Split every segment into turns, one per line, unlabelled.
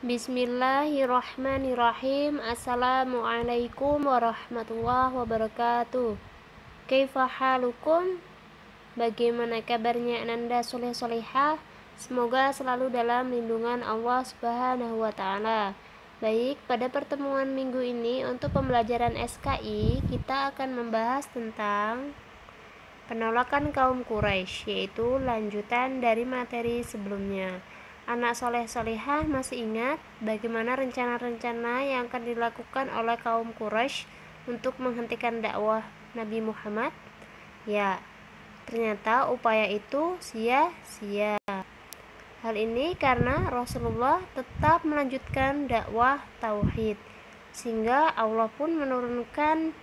Bismillahirrahmanirrahim. Assalamualaikum warahmatullahi wabarakatuh. Kaifa halukum? Bagaimana kabarnya Ananda soleh-solehah? Semoga selalu dalam lindungan Allah Subhanahu wa taala. Baik, pada pertemuan minggu ini untuk pembelajaran SKI kita akan membahas tentang penolakan kaum Quraisy, yaitu lanjutan dari materi sebelumnya. Anak soleh-solehah masih ingat bagaimana rencana-rencana yang akan dilakukan oleh kaum Quraisy untuk menghentikan dakwah Nabi Muhammad? Ya, ternyata upaya itu sia-sia. Hal ini karena Rasulullah tetap melanjutkan dakwah tauhid, sehingga Allah pun menurunkan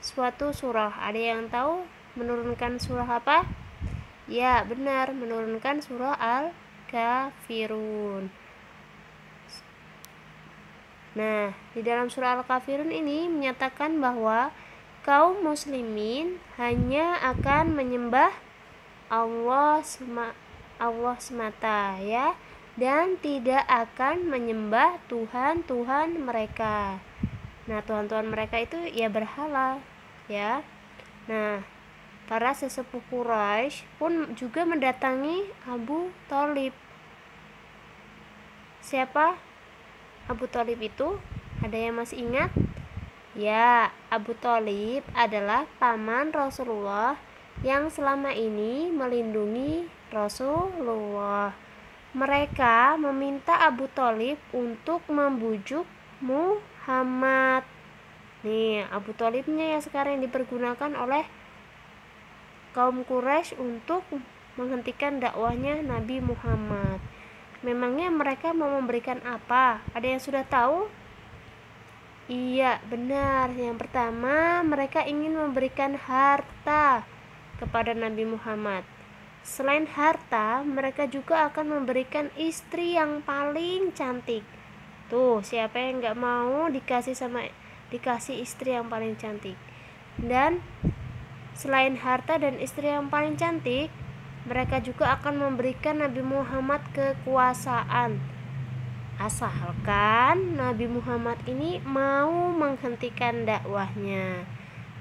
suatu surah. Ada yang tahu menurunkan surah apa? Ya, benar, menurunkan surah Al-Kafirun. Nah, di dalam surah Al-Kafirun ini menyatakan bahwa kaum muslimin hanya akan menyembah Allah semata, ya, dan tidak akan menyembah Tuhan-Tuhan mereka. Nah, Tuhan-Tuhan mereka itu ya berhala, ya. Nah, para sesepuh Quraisy pun juga mendatangi Abu Thalib. Siapa Abu Thalib itu? Ada yang masih ingat? Ya, Abu Thalib adalah paman Rasulullah yang selama ini melindungi Rasulullah. Mereka meminta Abu Thalib untuk membujuk Muhammad. Nih, Abu Thalibnya yang sekarang dipergunakan oleh kaum Quraisy untuk menghentikan dakwahnya Nabi Muhammad. Memangnya mereka mau memberikan apa? Ada yang sudah tahu? Iya, benar. Yang pertama, mereka ingin memberikan harta kepada Nabi Muhammad. Selain harta, mereka juga akan memberikan istri yang paling cantik. Tuh, siapa yang nggak mau dikasih istri yang paling cantik? Dan selain harta dan istri yang paling cantik, mereka juga akan memberikan Nabi Muhammad kekuasaan, asalkan Nabi Muhammad ini mau menghentikan dakwahnya.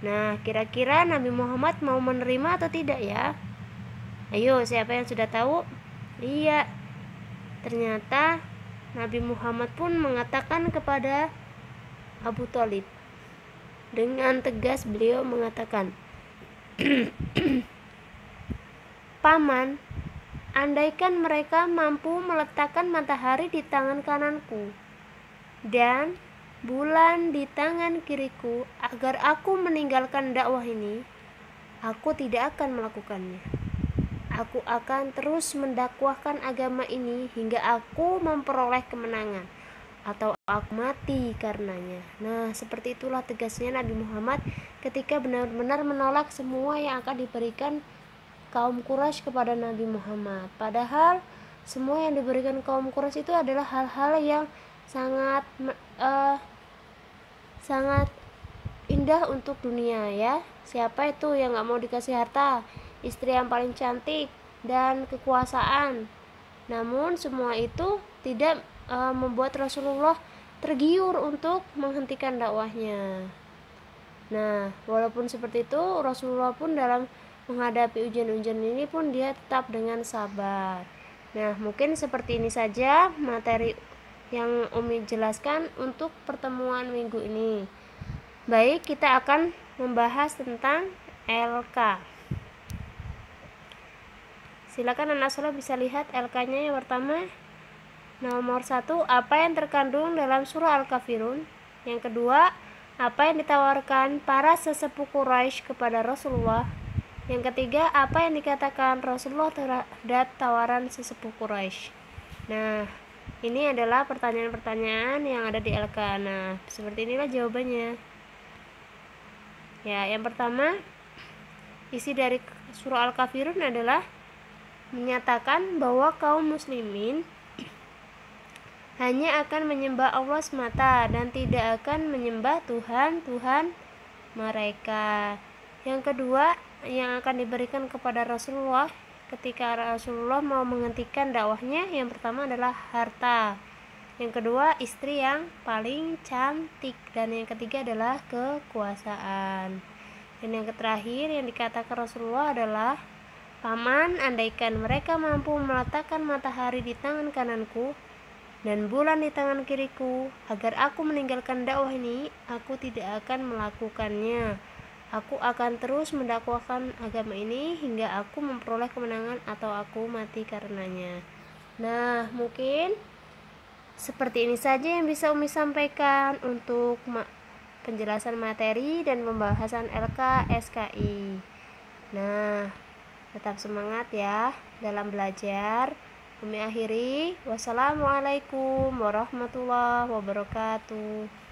Nah, kira-kira Nabi Muhammad mau menerima atau tidak ya? Ayo, siapa yang sudah tahu? Iya, ternyata Nabi Muhammad pun mengatakan kepada Abu Thalib, dengan tegas beliau mengatakan, Paman, andaikan mereka mampu meletakkan matahari di tangan kananku dan bulan di tangan kiriku agar aku meninggalkan dakwah ini, aku tidak akan melakukannya. Aku akan terus mendakwahkan agama ini hingga aku memperoleh kemenangan atau aku mati karenanya. Nah, seperti itulah tegasnya Nabi Muhammad ketika benar-benar menolak semua yang akan diberikan kaum Quraisy kepada Nabi Muhammad. Padahal semua yang diberikan kaum Quraisy itu adalah hal-hal yang sangat indah untuk dunia, ya. Siapa itu yang gak mau dikasih harta, istri yang paling cantik, dan kekuasaan? Namun semua itu tidak membuat Rasulullah tergiur untuk menghentikan dakwahnya. Nah, walaupun seperti itu, Rasulullah pun dalam menghadapi ujian-ujian ini pun dia tetap dengan sabar. Nah, mungkin seperti ini saja materi yang Umi jelaskan untuk pertemuan minggu ini. Baik, kita akan membahas tentang LK. Silakan anak soleh bisa lihat LK-nya. Yang pertama, nomor 1, apa yang terkandung dalam surah Al-Kafirun. Yang kedua, apa yang ditawarkan para sesepuh Quraisy kepada Rasulullah. Yang ketiga, apa yang dikatakan Rasulullah terhadap tawaran sesepuh Quraisy. Nah, ini adalah pertanyaan-pertanyaan yang ada di LK. Nah, seperti inilah jawabannya. Ya, yang pertama, isi dari surah Al-Kafirun adalah menyatakan bahwa kaum muslimin hanya akan menyembah Allah semata dan tidak akan menyembah Tuhan-Tuhan mereka. Yang kedua, yang akan diberikan kepada Rasulullah ketika Rasulullah mau menghentikan dakwahnya, yang pertama adalah harta. Yang kedua, istri yang paling cantik. Dan yang ketiga adalah kekuasaan. Dan yang terakhir yang dikatakan Rasulullah adalah, paman, andaikan mereka mampu meletakkan matahari di tangan kananku dan bulan di tangan kiriku, agar aku meninggalkan dakwah ini, aku tidak akan melakukannya. Aku akan terus mendakwakan agama ini hingga aku memperoleh kemenangan atau aku mati karenanya. Nah, mungkin seperti ini saja yang bisa Umi sampaikan untuk penjelasan materi dan pembahasan LK-SKI. Nah, tetap semangat ya dalam belajar. Umi akhiri, wassalamualaikum warahmatullahi wabarakatuh.